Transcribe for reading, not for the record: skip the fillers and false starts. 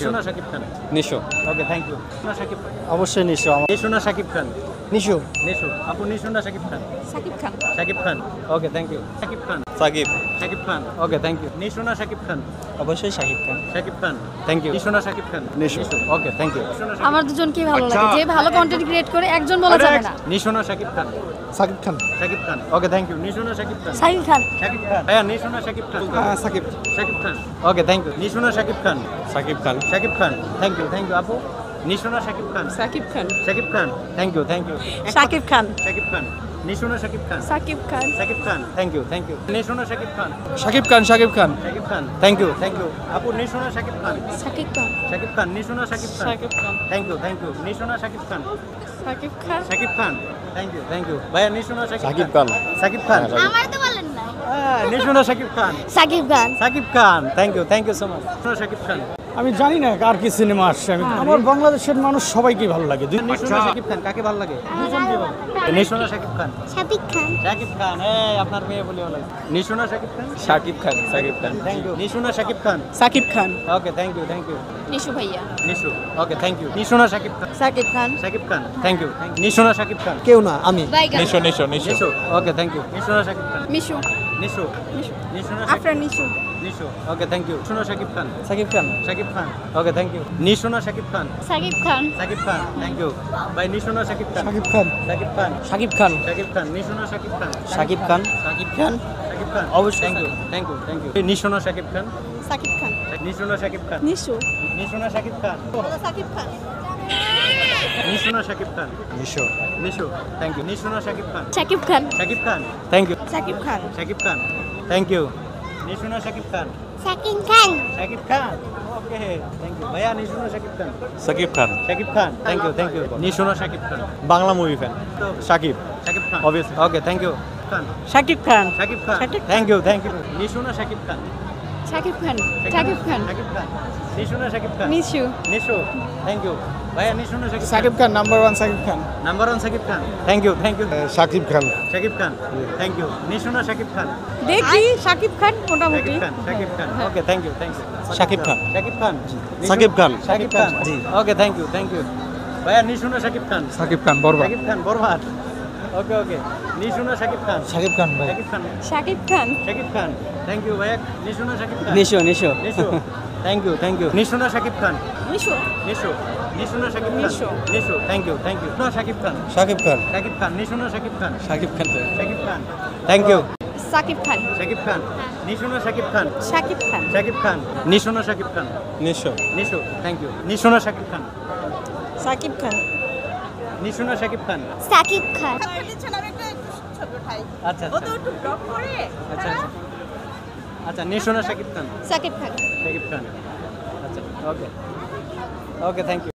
নিশো না Shakib Khan? Nisho. Okay thank you. না শাকিব খান? অবশ্যই নিশো। নিশো না শাকিব খান? নিশো। নিশো। আপু নিশো না Shakib Khan? Sakib Khan. Shakib Khan. Okay thank you. Shakib Khan? Sakib. Shakib Khan. Okay thank you. Nisho না শাকিব খান? অবশ্যই শাকিব খান। শাকিব খান। Thank you. নিশো না Shakib Khan? Nisho. Okay thank you. আমার দুজনকে ভালো লাগে, যে ভালো কন্টেন্ট ক্রিয়েট করে একজন বলা যাবে না। নিশো না Shakib Khan? Sakib Khan. Shakib Khan. Okay thank you. Nisho না শাকিব খান? সাকিব খান। শাকিব খান। ভাইয়া নিশো না Shakib Khan? Sakib. Shakib Khan. Okay thank you. Nisho না শাকিব খান? সাকিব খান। শাকিব খান। থ্যাংক ইউ আপু। নিশো না শাকিব খান? সাকিব খান। শাকিব খান। Thank you Sakib Khan. শাকিব খান। নিশো না শাকিব খান? সাকিব খান। শাকিব খান। থ্যাংক ইউ নিশো না শাকিব খান? শাকিব খান। শাকিব খান। শাকিব খান। থ্যাংক ইউ আপু। নিশো না শাকিব খান? সাকিব খান। শাকিব খান। নিশো না শাকিব খান? সাকিব খান। থ্যাংক ইউ নিশো না শাকিব খান? সাকিব খান। শাকিব খান। থ্যাংক ইউ ভাইয়া নিশো না সাকিব খান। শাকিব খান। আমার তো বলেন না। নিশো না Shakib Khan? Sakib Khan. Shakib Khan. Thank you so much. Shakib Khan? আমি জানি না কার কি সিনেমা আসছে, আমার বাংলাদেশের মানুষ সবাইকে ভালো লাগে। নিশো না শাকিব খান কাকে ভালো লাগে? দুজনকে ভালো লাগে। নিশো না শাকিব খান? সাকিব খান। শাকিব খান। আপনার মেয়ে বলে ভালো লাগে। নিশো না শাকিব খান? শাকিব খান। শাকিব খান। Thank you. নিশো না Shakib Khan? Sakib Khan. Okay thank you Nishu ভাইয়া। Nisho. Okay thank you. Nisho না শাকিব খান? সাকিব খান। শাকিব খান। থ্যাংক ইউ নিশো না শাকিব খান? কেউ না, আমি। Nisho. Nisho. Nisho. Nisho. Okay thank you. Nisho না শাকিব খান? মিশু। নিশো। নিশো না Afran Nishu. Nisho. Okay thank you. Nisho না Shakib Khan? Sakib Khan. Shakib Khan. Okay thank you. Nisho না শাকিব খান? সাকিব খান। শাকিব খান। থ্যাংক ইউ ভাই। নিশো না শাকিব খান? সাকিব খান। শাকিব খান। সাকিব খান। শাকিব খান। নিশো না শাকিব খান? সাকিব খান। শাকিব খান। শাকিব খান। অবশ্যই। থ্যাংক ইউ নিশো না শাকিব খান? সাকিব খান। নিশো না শাকিব খান? নিশু। নিশো না শাকিব খান? সাকিব খান। নিশো না শাকিব খান? নিশো। নিশো। Thank you. নিশো না Shakib Khan? Sakib Khan. Shakib Khan. Thank you. Sakib Khan. Shakib Khan. Thank you. Nisho না Shakib Khan? Sakib Khan. Shakib Khan. Okay thank you ভাইয়া। নিশো না শাকিব খান? সাকিব খান। শাকিব খান। থ্যাংক ইউ নিশো না Shakib Khan? Bangla movie fan. Shakib. Shakib Khan. Obviously. Okay thank you Khan. Sakib Khan. Shakib Khan. Thank you Nisho না শাকিব খান? সাকিব খান। সাকিব খান। শাকিব খান। নিশো না শাকিব খান? নিশু। নিশো। থ্যাংক ইউ ভাইয়া। নিশো না Shakib Sakib Khan number 1। Sakib Khan. Number 1 Shakib Khan. Thank you Shakib Khan. Shakib Khan. Thank you Nisho না শাকিব খান? দেখি সাকিব খান মোটামুটি। Shakib Khan. Okay thank you Shakib Khan. Shakib Khan. Shakib Khan. Shakib Khan. জি। ওকে থ্যাংক ইউ ভাইয়া। নিশো না শাকিব খান? সাকিব খান বরবাদ। শাকিব খান বরবাদ। ওকে নিশো না শাকিব খান? সাকিব খান ভাই। শাকিব খান। সাকিব খান। শাকিব খান। থ্যাংক ইউ ভাইয়া। নিশো না শাকিব খান? নিশো। নিশো। নিশো। থ্যাংক ইউ নিশো না শাকিব খান? নিশু। নিশো না শাকিব খান? নিশো। নিশো। থ্যাংক ইউ না শাকিব খান? শাকিব খান। শাকিব খান। নিশো না শাকিব খান? শাকিব খান। শাকিব খান। Thank you Sakib Khan. শাকিব খান। নিশো না শাকিব খান? সাকিব খান। শাকিব খান। নিশো না শাকিব খান? নিশো। নিশো। থ্যাংক ইউ নিশো না শাকিব খান? সাকিব খান। নিশো না শাকিব খান? সাকিব খান। আচ্ছা আচ্ছা আচ্ছা নিশো না শাকিব খান? সাকিব খান। শাকিব খান। আচ্ছা ওকে থ্যাংক ইউ